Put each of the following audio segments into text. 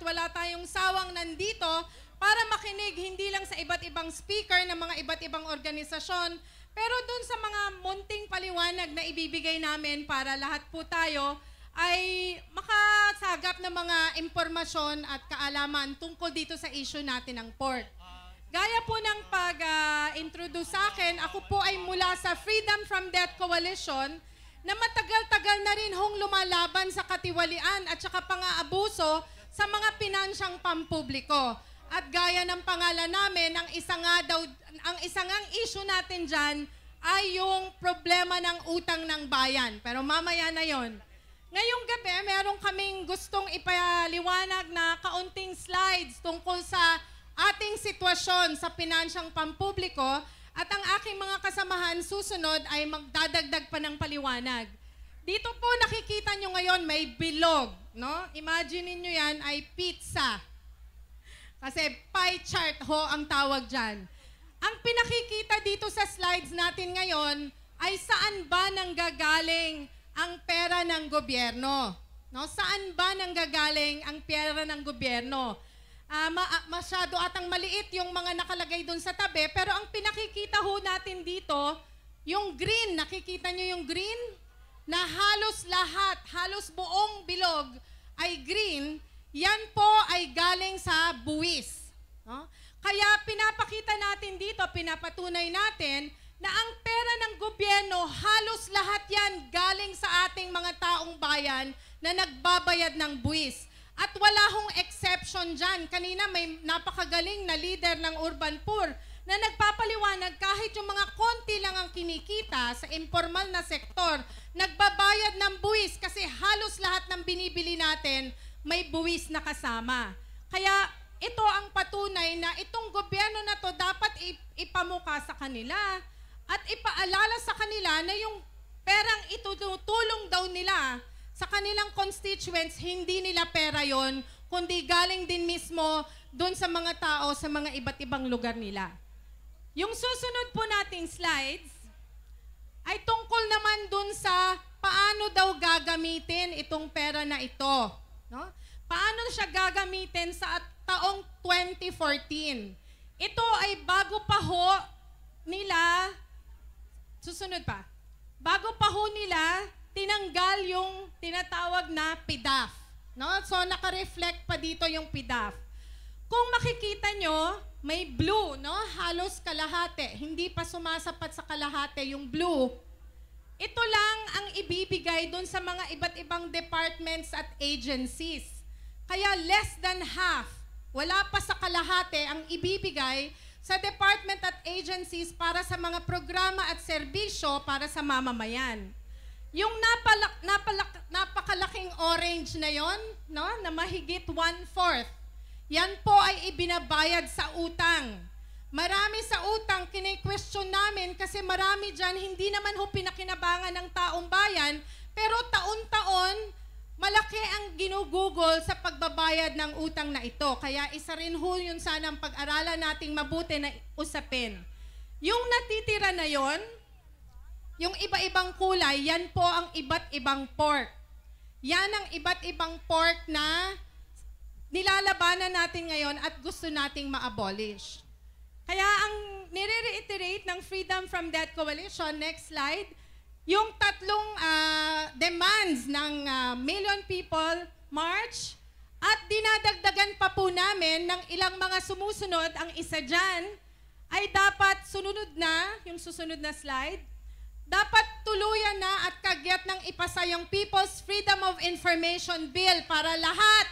wala tayong sawang nandito para makinig hindi lang sa iba't ibang speaker ng mga iba't ibang organisasyon, pero dun sa mga munting paliwanag na ibibigay namin para lahat po tayo ay makasagap ng mga impormasyon at kaalaman tungkol dito sa issue natin ng pork. Gaya po ng pag-introduce sa akin, ako po ay mula sa Freedom from Debt Coalition na matagal-tagal na rin hong lumalaban sa katiwalian at saka pang-aabuso sa mga pinansyang pampubliko. At gaya ng pangalan namin, ang isang issue natin dyan ay yung problema ng utang ng bayan. Pero mamaya na yon. Ngayong gabi, meron kaming gustong ipaliwanag na kaunting slides tungkol sa ating sitwasyon sa pinansyang pampubliko at ang aking mga kasamahan susunod ay magdadagdag pa ng paliwanag. Dito po nakikita nyo ngayon may bilog. No? Imagine niyo yan ay pizza. Kasi pie chart ho ang tawag dyan. Ang pinakikita dito sa slides natin ngayon ay saan ba nanggagaling ang pera ng gobyerno. No? Saan ba nanggagaling ang pera ng gobyerno? Masyado atang maliit yung mga nakalagay doon sa tabi, pero ang pinakikita ho natin dito, yung green, nakikita nyo yung green? Na halos lahat, halos buong bilog ay green, yan po ay galing sa buwis. No? Kaya pinapakita natin dito, pinapatunay natin, na ang pera ng gobyerno, halos lahat yan galing sa ating mga taong bayan na nagbabayad ng buwis. At wala hong exception dyan. Kanina may napakagaling na leader ng Urban Poor na nagpapaliwanag kahit yung mga konti lang ang kinikita sa informal na sektor, nagbabayad ng buwis kasi halos lahat ng binibili natin may buwis na kasama. Kaya ito ang patunay na itong gobyerno na to dapat ipamuka sa kanila at ipaalala sa kanila na yung perang itutulong daw nila sa kanilang constituents, hindi nila pera yon, kundi galing din mismo doon sa mga tao sa mga iba't ibang lugar nila. Yung susunod po nating slides ay tungkol naman doon sa paano daw gagamitin itong pera na ito. No? Paano siya gagamitin sa taong 2014? Ito ay bago pa ho nila, susunod pa, bago pa ho nila tinanggal yung tinatawag na PDAF. No? So, naka-reflect pa dito yung PDAF. Kung makikita nyo, may blue, no? Halos kalahati. Hindi pa sumasapat sa kalahati yung blue. Ito lang ang ibibigay dun sa mga iba't ibang departments at agencies. Kaya less than half, wala pa sa kalahati ang ibibigay sa department at agencies para sa mga programa at serbisyo para sa mamamayan. Yung napakalaking orange na yon, no, na mahigit 1/4, yan po ay ibinabayad sa utang. Marami sa utang, kine-question namin kasi marami dyan hindi naman ho pinakinabangan ng taong bayan, pero taon-taon, malaki ang ginugugol sa pagbabayad ng utang na ito. Kaya isa rin ho yun sana ang pag-aralan nating mabuti na usapin. Yung natitira na yon, yung iba-ibang kulay, yan po ang iba't ibang pork. Yan ang iba't ibang pork na nilalabanan natin ngayon at gusto nating ma-abolish. Kaya ang nire-reiterate ng Freedom from Debt Coalition, next slide, yung tatlong demands ng Million People March at dinadagdagan pa po namin ng ilang mga sumusunod. Ang isa dyan ay dapat sunod na, yung susunod na slide, dapat tuluyan na at kagyat ng ipasa yung People's Freedom of Information Bill para lahat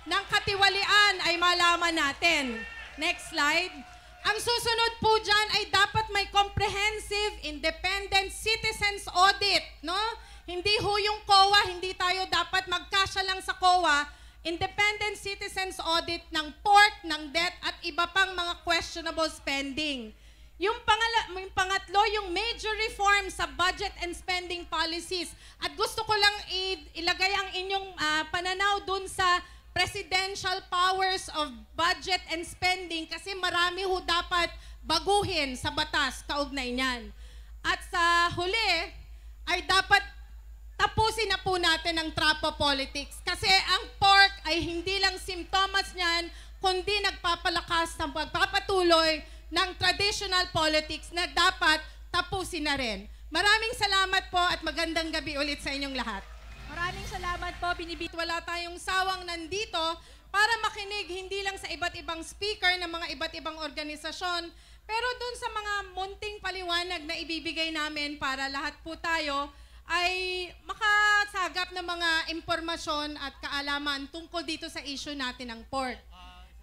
ng katiwalian ay malaman natin. Next slide. Ang susunod po dyan ay dapat may comprehensive independent citizens audit. No? Hindi ho yung COA, hindi tayo dapat magkasya lang sa COA. Independent citizens audit ng pork, ng debt at iba pang mga questionable spending. Yung pangatlo, yung major reform sa budget and spending policies. At gusto ko lang ilagay ang inyong pananaw dun sa presidential powers of budget and spending kasi marami ho dapat baguhin sa batas kaugnay niyan. At sa huli, ay dapat tapusin na po natin ang trapo politics kasi ang pork ay hindi lang simptomas niyan, kundi nagpapalakas ng pagpapatuloy ng traditional politics na dapat tapusin na rin. Maraming salamat po at magandang gabi ulit sa inyong lahat. Maraming salamat po, Wala tayong sawang nandito para makinig hindi lang sa iba't ibang speaker ng mga iba't ibang organisasyon, pero dun sa mga munting paliwanag na ibibigay namin para lahat po tayo ay makasagap ng mga impormasyon at kaalaman tungkol dito sa issue natin ng pork.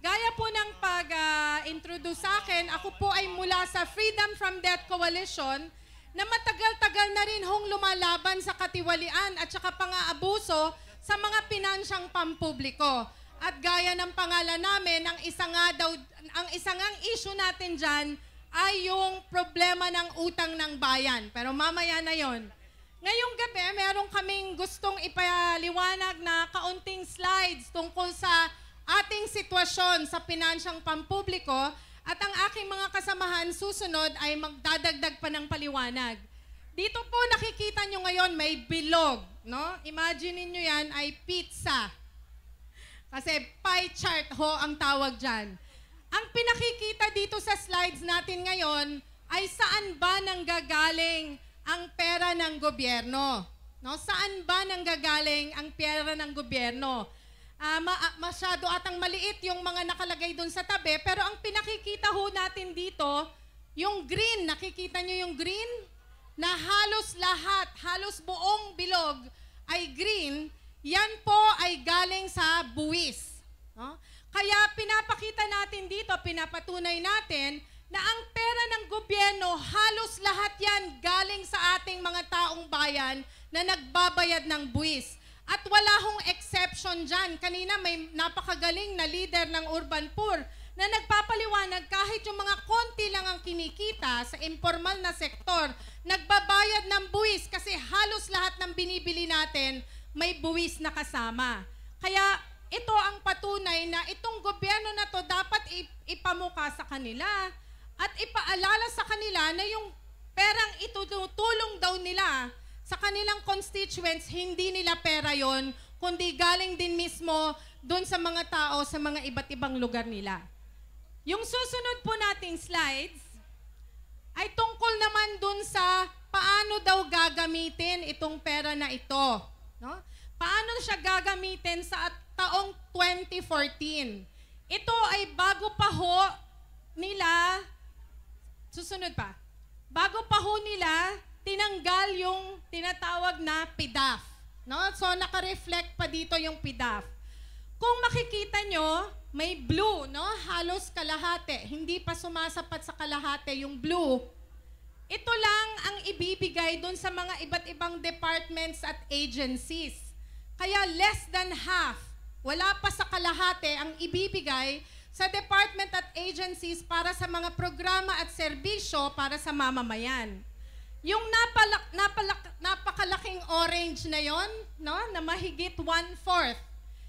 Gaya po ng pag-introduce sa akin, ako po ay mula sa Freedom from Death Coalition na matagal-tagal na rin hong lumalaban sa katiwalian at saka pang-aabuso sa mga pinansyang pampubliko. At gaya ng pangalan namin, ang isang issue natin dyan ay yung problema ng utang ng bayan. Pero mamaya na yon. Ngayong gabi, meron kaming gustong ipaliwanag na kaunting slides tungkol sa ating sitwasyon sa pinansyang pampubliko at ang aking mga kasamahan susunod ay magdadagdag pa ng paliwanag. Dito po nakikita nyo ngayon may bilog. No? Imagine niyo yan ay pizza. Kasi pie chart ho ang tawag dyan. Ang pinakikita dito sa slides natin ngayon ay saan ba nanggagaling ang pera ng gobyerno. No? Saan ba nanggagaling ang pera ng gobyerno? Masyado atang maliit yung mga nakalagay dun sa tabi, pero ang pinakikita ho natin dito, yung green, nakikita nyo yung green? Na halos lahat, halos buong bilog ay green, yan po ay galing sa buwis. No? Kaya pinapakita natin dito, pinapatunay natin na ang pera ng gobyerno, halos lahat yan galing sa ating mga taong bayan na nagbabayad ng buwis. At wala hong exception dyan. Kanina may napakagaling na leader ng Urban Poor na nagpapaliwanag kahit yung mga konti lang ang kinikita sa informal na sektor, nagbabayad ng buwis kasi halos lahat ng binibili natin may buwis na kasama. Kaya ito ang patunay na itong gobyerno na to dapat ipamuka sa kanila at ipaalala sa kanila na yung perang itutulong daw nila sa kanilang constituents, hindi nila pera yon, kundi galing din mismo doon sa mga tao sa mga iba't ibang lugar nila. Yung susunod po nating slides ay tungkol naman doon sa paano daw gagamitin itong pera na ito. No? Paano siya gagamitin sa taong 2014? Ito ay bago pa ho nila, susunod pa, bago pa ho nila tinanggal yung tinatawag na PDAF. No? So, naka-reflect pa dito yung PDAF. Kung makikita nyo, may blue, no? Halos kalahati. Hindi pa sumasapat sa kalahati yung blue. Ito lang ang ibibigay dun sa mga iba't ibang departments at agencies. Kaya less than half, wala pa sa kalahati ang ibibigay sa department at agencies para sa mga programa at serbisyo para sa mamamayan. Yung napakalaking orange na yon, no, na mahigit 1/4,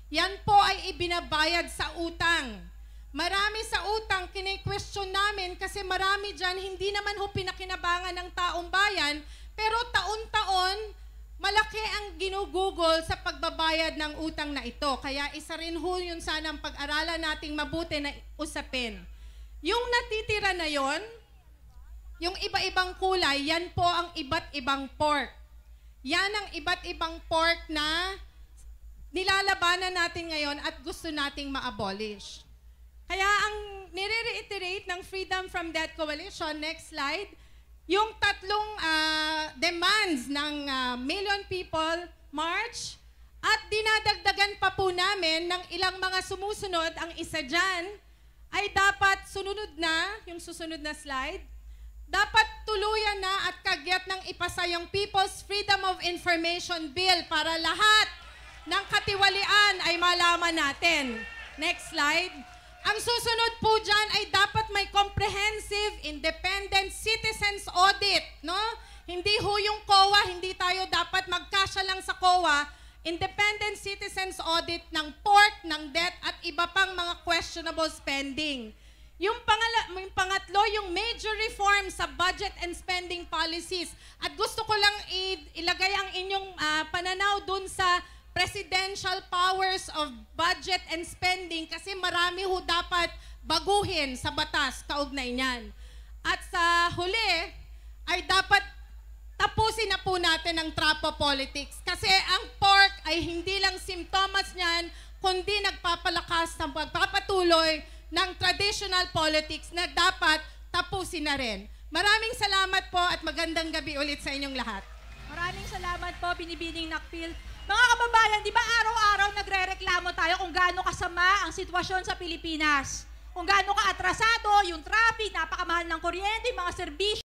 yan po ay ibinabayad sa utang. Marami sa utang, kine-question namin kasi marami dyan, hindi naman ho pinakinabangan ng taong bayan, pero taon-taon, malaki ang ginugugol sa pagbabayad ng utang na ito. Kaya isa rin ho yun sana ang pag-aralan nating mabuti na usapin. Yung natitira na yon, yung iba-ibang kulay, yan po ang iba't ibang pork. Yan ang iba't ibang pork na nilalabanan natin ngayon at gusto nating ma-abolish. Kaya ang nire-reiterate ng Freedom from Death Coalition, next slide, yung tatlong demands ng Million People March at dinadagdagan pa po namin ng ilang mga sumusunod. Ang isa dyan ay dapat sunod na, yung susunod na slide, dapat tuluyan na at kagyat ng ipasa yung People's Freedom of Information Bill para lahat ng katiwalian ay malaman natin. Next slide. Ang susunod po dyan ay dapat may comprehensive independent citizens audit. No? Hindi ho yung COA, hindi tayo dapat magkasya lang sa COA. Independent citizens audit ng pork, ng debt at iba pang mga questionable spending. Yung pangatlo, yung major reform sa budget and spending policies. At gusto ko lang ilagay ang inyong pananaw dun sa presidential powers of budget and spending kasi marami ho dapat baguhin sa batas kaugnay niyan. At sa huli, ay dapat tapusin na po natin ang trapo politics. Kasi ang pork ay hindi lang simptomas niyan, kundi nagpapalakas ng pagpapatuloy ng traditional politics na dapat tapusin na rin. Maraming salamat po at magandang gabi ulit sa inyong lahat. Maraming salamat po, Binibining Nakpil. Mga kababayan, di ba araw-araw nagre-reklamo tayo kung gaano kasama ang sitwasyon sa Pilipinas? Kung gaano ka-atrasado, yung traffic, napakamahal ng kuryente, yung mga serbisyo,